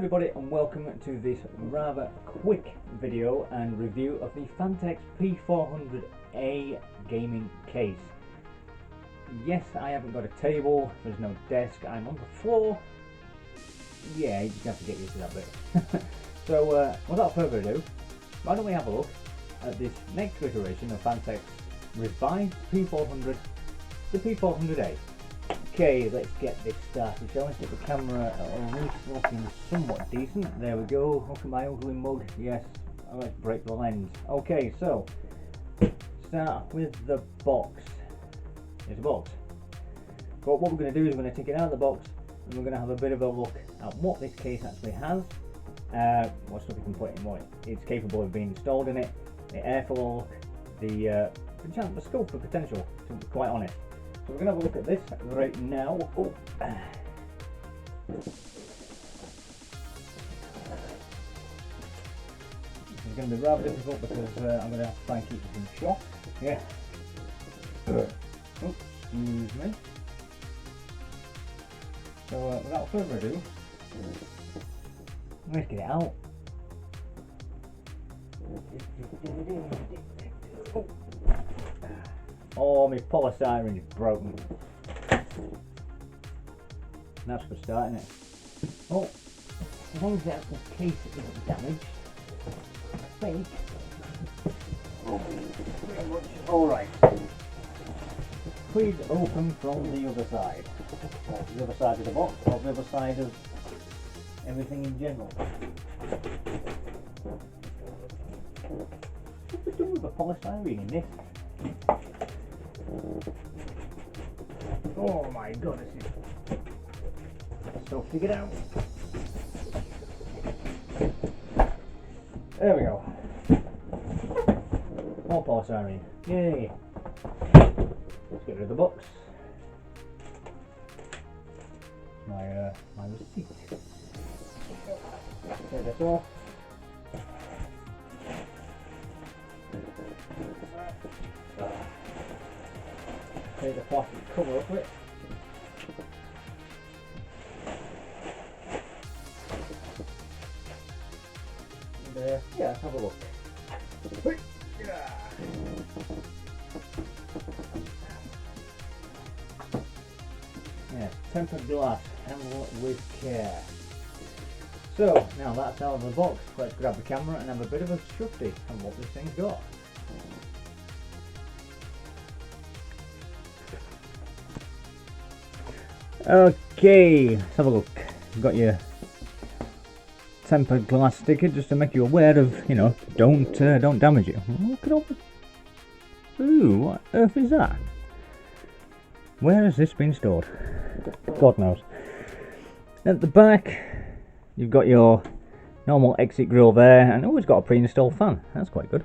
everybody, and welcome to this rather quick video and review of the Phanteks P400a gaming case. Yes, I haven't got a table, there's no desk, I'm on the floor. Yeah, you just have to get used to that bit. So without further ado, why don't we have a look at this next iteration of Phanteks revised P400, the P400a. Okay, let's get this started. So let's get the camera at least looking somewhat decent. There we go. Look at my ugly mug. Yes, let's break the lens. Okay, so start with the box. There's a box. But what we're going to do is we're going to take it out of the box and we're going to have a bit of a look at what this case actually has. What stuff you can put in, what it's capable of being installed in it, the airflow look, the scope of potential, to be quite honest. So we're going to have a look at this right now. Oh. This is going to be rather difficult because I'm going to have to try and keep this in shot. Yeah. Oh, excuse me. So without further ado, let's get it out. Oh, my polystyrene is broken. That's a good start, isn't it? Oh, as long as the actual case isn't damaged, I think pretty much alright. Please open from the other side. Or the other side of the box, or the other side of everything in general. What's we done with the polystyrene in this? Oh my god, this is so figured out. There we go. More polystyrene. Yay! Let's get rid of the box. My receipt. Take this off. Take the plastic cover off it. And yeah, let's have a look. Yeah, tempered glass, handle with care. So now that's out of the box, let's grab the camera and have a bit of a shufty on what this thing's got. Okay, let's have a look. You've got your tempered glass sticker just to make you aware of, you know, don't damage it. Look at all the... Ooh, what earth is that? Where has this been stored? God knows. At the back, you've got your normal exit grill there, and oh, it's got a pre-installed fan. That's quite good.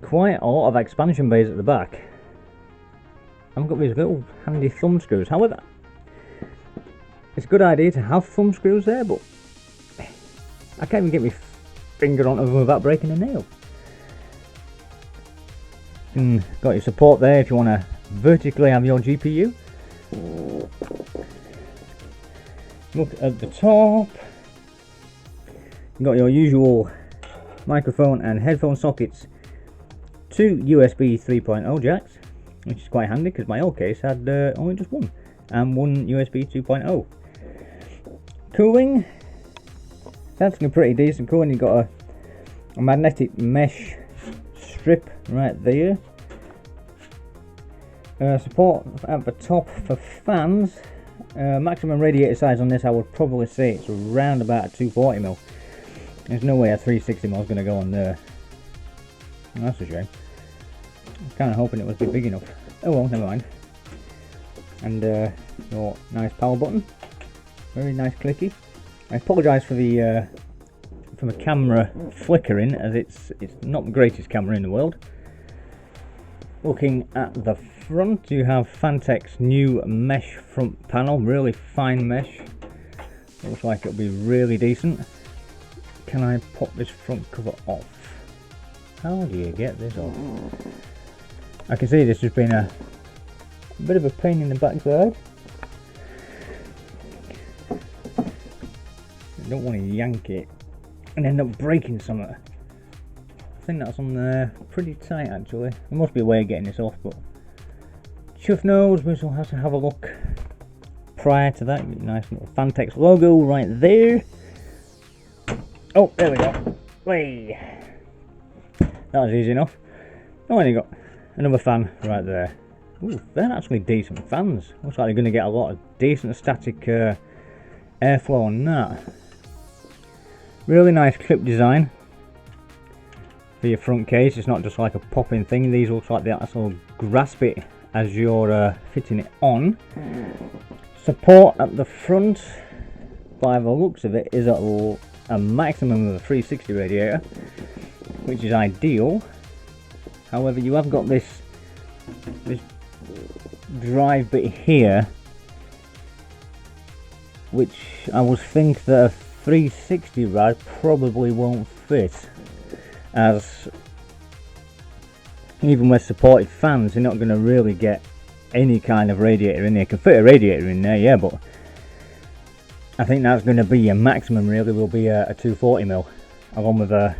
Quite a lot of expansion bays at the back. I've got these little handy thumb screws. However, it's a good idea to have thumb screws there, but I can't even get my finger onto them without breaking a nail. Got your support there if you want to vertically have your GPU. Look at the top. You've got your usual microphone and headphone sockets, 2 USB 3.0 jacks, which is quite handy because my old case had only just one, and one USB 2.0. Cooling, that's pretty decent cooling. You've got a magnetic mesh strip right there. Support at the top for fans. Maximum radiator size on this, I would probably say it's around about a 240mm. There's no way a 360mm is going to go on there. Well, that's a shame. I was kind of hoping it would be big enough. Oh well, never mind. And your nice power button, very nice clicky. I apologise for the camera flickering, as it's not the greatest camera in the world. Looking at the front, you have Phanteks' new mesh front panel, really fine mesh. Looks like it'll be really decent. Can I pop this front cover off? How do you get this off? I can see this has been a bit of a pain in the backside. You don't want to yank it and end up breaking something. I think that's on there pretty tight actually. There must be a way of getting this off, but chuff knows. We shall have to have a look. Prior to that, nice little Phanteks logo right there. Oh, there we go. Whey. That was easy enough. Oh, and you got another fan right there. Ooh, they're actually decent fans. Looks like they're going to get a lot of decent static airflow on that. Really nice clip design for your front case. It's not just like a popping thing. These looks like they actually grasp it as you're fitting it on. Support at the front, by the looks of it, is at a maximum of a 360 radiator, which is ideal. However, you have got this drive bit here, which I would think that a 360 rad probably won't fit, as even with supported fans, you're not going to really get any kind of radiator in there. You can fit a radiator in there, yeah, but I think that's going to be your maximum. Really will be a 240mm, along with a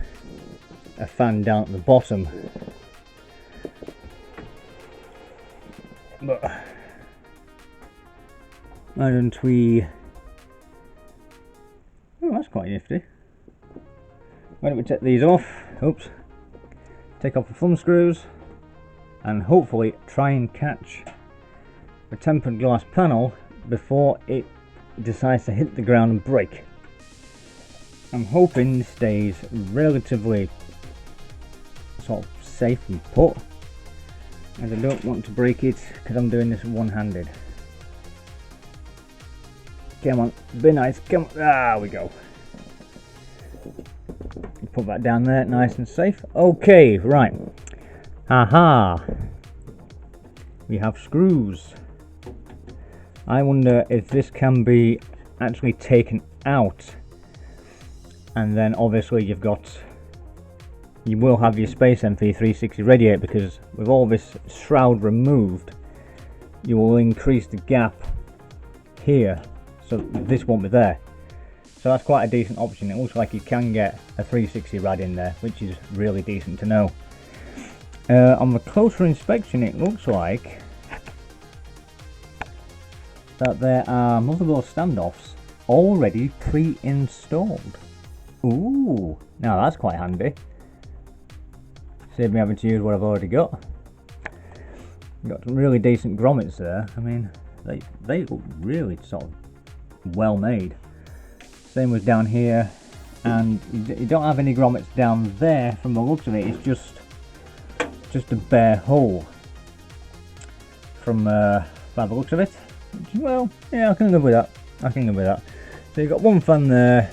fan down at the bottom. But why don't we... Oh, that's quite nifty. Why don't we take these off? Oops. Take off the thumb screws and hopefully try and catch the tempered glass panel before it decides to hit the ground and break. I'm hoping this stays relatively sort of safe and put, as I don't want to break it because I'm doing this one-handed. Come on, be nice, come on, there we go. Put that down there, nice and safe. Okay, right. Aha! We have screws. I wonder if this can be actually taken out, and then obviously you will have your Space MP 360 radiator, because with all this shroud removed, you will increase the gap here, so this won't be there. So that's quite a decent option. It looks like you can get a 360 rad in there, which is really decent to know. On the closer inspection, it looks like that there are motherboard standoffs already pre-installed. Ooh, now that's quite handy. Save me having to use what I've already got. Got some really decent grommets there. I mean, they look really sort of well made. Same with down here, and you don't have any grommets down there from the looks of it. It's just a bare hole from by the looks of it. Well, yeah, I can live with that. I can live with that. So you've got one fan there,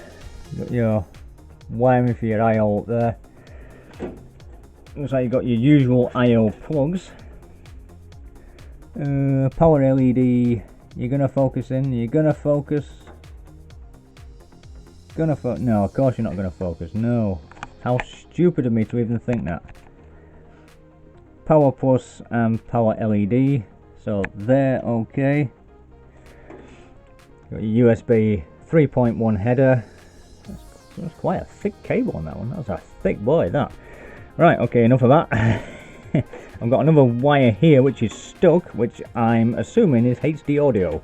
you've got your wiring for your I/O up there. Looks like you've got your usual I/O plugs. Power LED, you're gonna focus in, you're gonna focus. No, of course you're not gonna focus, no. How stupid of me to even think that. Power plus and power LED, so they're okay. Got your USB 3.1 header. That's quite a thick cable on that one. That's a thick boy, that. Right, okay, enough of that. I've got another wire here which is stuck, which I'm assuming is HD audio.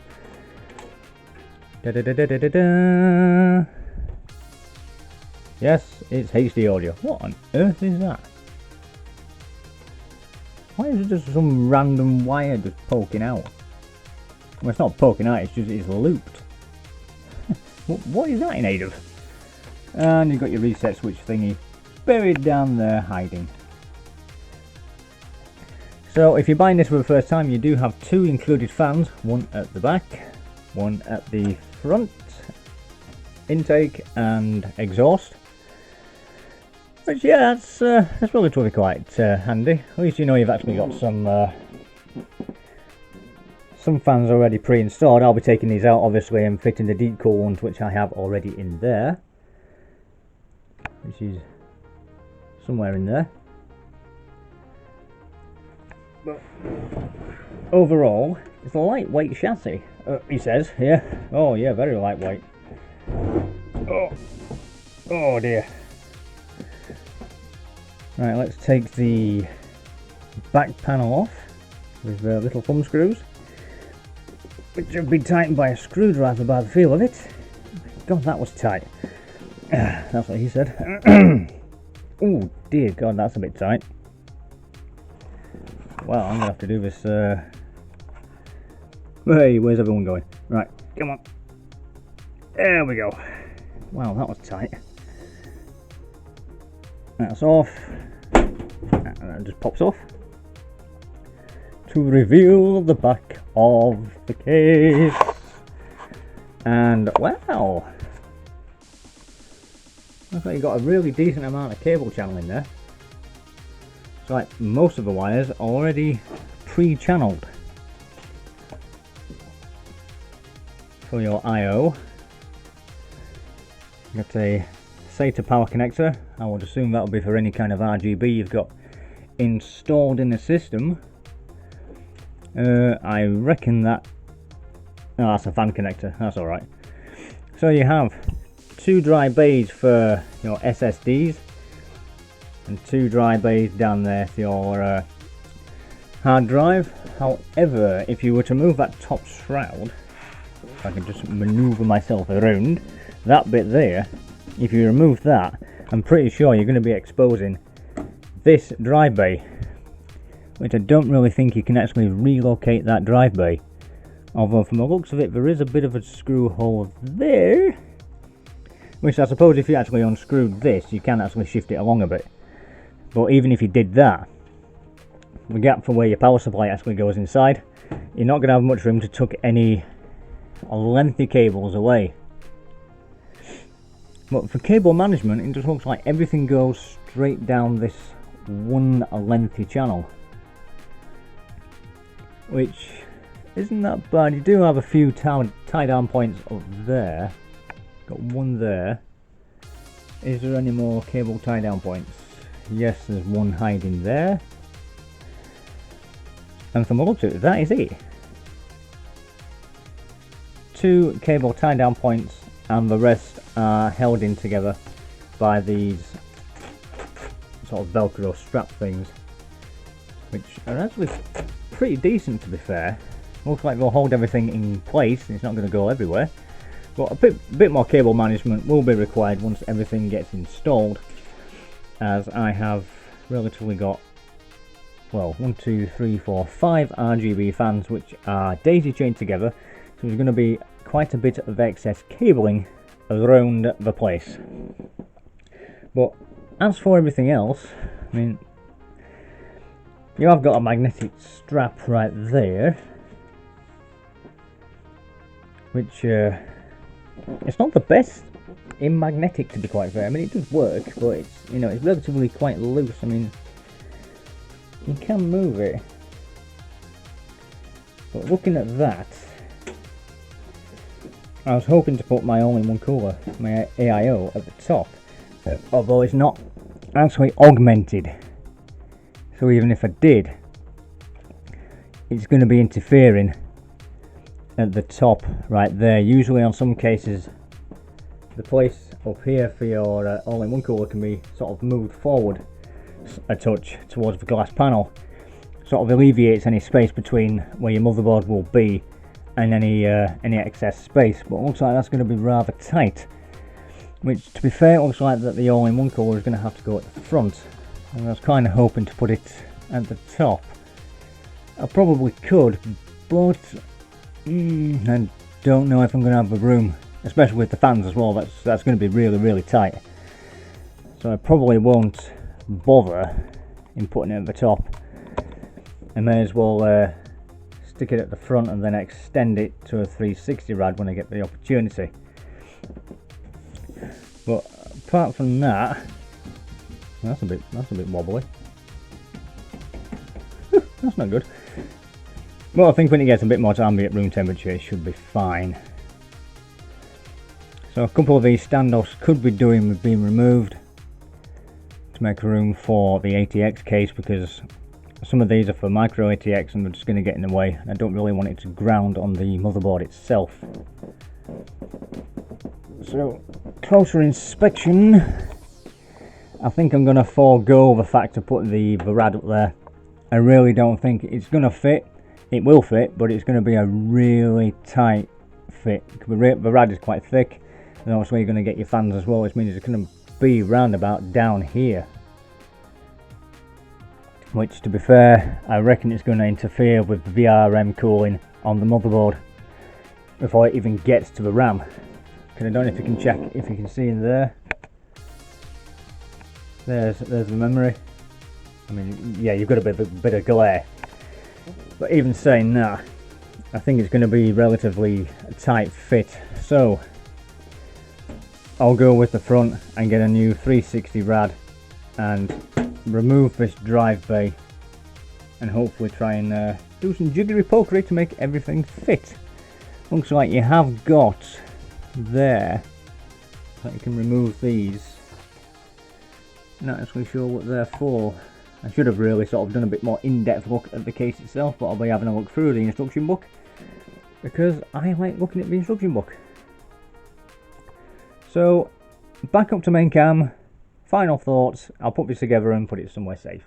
Da -da -da -da -da -da -da. Yes, it's HD audio. What on earth is that? Why is it just some random wire just poking out? Well, it's not poking out, it's looped. What is that in aid of? And you've got your reset switch thingy buried down there, hiding. So if you're buying this for the first time, you do have two included fans, one at the back, one at the front, intake and exhaust. Which, yeah, that's relatively quite handy. At least you know you've actually got some fans already pre-installed. I'll be taking these out obviously and fitting the deep cool ones, which I have already in there, which is somewhere in there. But overall, it's a lightweight chassis. He says, yeah. Oh yeah, very lightweight. Oh dear. Right, let's take the back panel off with little thumb screws, which have been tightened by a screwdriver by the feel of it. God, that was tight. That's what he said. Oh dear God, that's a bit tight. Well, I'm gonna have to do this. Hey, where's everyone going? Right, come on. There we go. Wow, that was tight. That's off. And that just pops off. To reveal the back of the case. And wow, looks like you got a really decent amount of cable channel in there. It's like most of the wires are already pre-channeled for your I/O. Got a SATA power connector. I would assume that'll be for any kind of RGB you've got installed in the system. I reckon that. Oh, that's a fan connector. That's all right. So you have 2 dry bays for your SSDs and 2 dry bays down there for your hard drive. However, if you were to move that top shroud, if I can just maneuver myself around that bit there, if you remove that, I'm pretty sure you're going to be exposing this drive bay, which I don't really think you can actually relocate that drive bay. Although from the looks of it, there is a bit of a screw hole there, which I suppose if you actually unscrewed this, you can actually shift it along a bit. But even if you did that, the gap for where your power supply actually goes inside, you're not going to have much room to tuck any lengthy cables away. But for cable management, it just looks like everything goes straight down this one lengthy channel, which isn't that bad. You do have a few tie down points up there. Got one there. Is there any more cable tie down points? Yes, there's one hiding there. And from the looks of it, that is it. 2 cable tie down points, and the rest are held in together by these sort of Velcro strap things, which are actually pretty decent, to be fair. Looks like they'll hold everything in place. It's not going to go everywhere, but a bit more cable management will be required once everything gets installed, as I have relatively got, well, 1, 2, 3, 4, 5 RGB fans which are daisy chained together, so there's going to be quite a bit of excess cabling around the place. But as for everything else, I mean, you have got a magnetic strap right there, which it's not the best in magnetic, to be quite fair. I mean, it does work, but it's, you know, it's relatively quite loose. I mean, you can move it, but looking at that, I was hoping to put my all-in-one cooler, my AIO, at the top, although it's not actually augmented. So even if I did, it's going to be interfering at the top right there. Usually on some cases, the place up here for your all-in-one cooler can be sort of moved forward a touch towards the glass panel. Sort of alleviates any space between where your motherboard will be and any excess space, but it looks like that's going to be rather tight, which, to be fair, it looks like that the all-in-one cooler is going to have to go at the front, and I was kind of hoping to put it at the top. I probably could, but I don't know if I'm going to have the room, especially with the fans as well. That's going to be really tight, so I probably won't bother in putting it at the top. I may as well stick it at the front and then extend it to a 360 rad when I get the opportunity. But apart from that, that's a bit wobbly. That's not good. Well, I think when it gets a bit more to ambient room temperature, it should be fine. So a couple of these standoffs could be doing with being removed to make room for the ATX case, because some of these are for micro ATX and they're just going to get in the way. I don't really want it to ground on the motherboard itself. So, closer inspection, I think I'm going to forego the fact of putting the rad up there. I really don't think it's going to fit. It will fit, but it's going to be a really tight fit. The rad is quite thick, and also you're going to get your fans as well, which means it's going to be round about down here. Which, to be fair, I reckon it's going to interfere with VRM cooling on the motherboard before it even gets to the RAM. Because I don't know if you can check, if you can see in there. There's the memory. I mean, yeah, you've got a bit of glare. But even saying that, I think it's going to be relatively a tight fit. So I'll go with the front and get a new 360 rad and remove this drive bay and hopefully try and do some jiggery pokery to make everything fit. Looks like you have got there, so you can remove these. Not actually sure what they're for. I should have really sort of done a bit more in-depth look at the case itself, but I'll be having a look through the instruction book because I like looking at the instruction book. So back up to main cam. Final thoughts, I'll put this together and put it somewhere safe.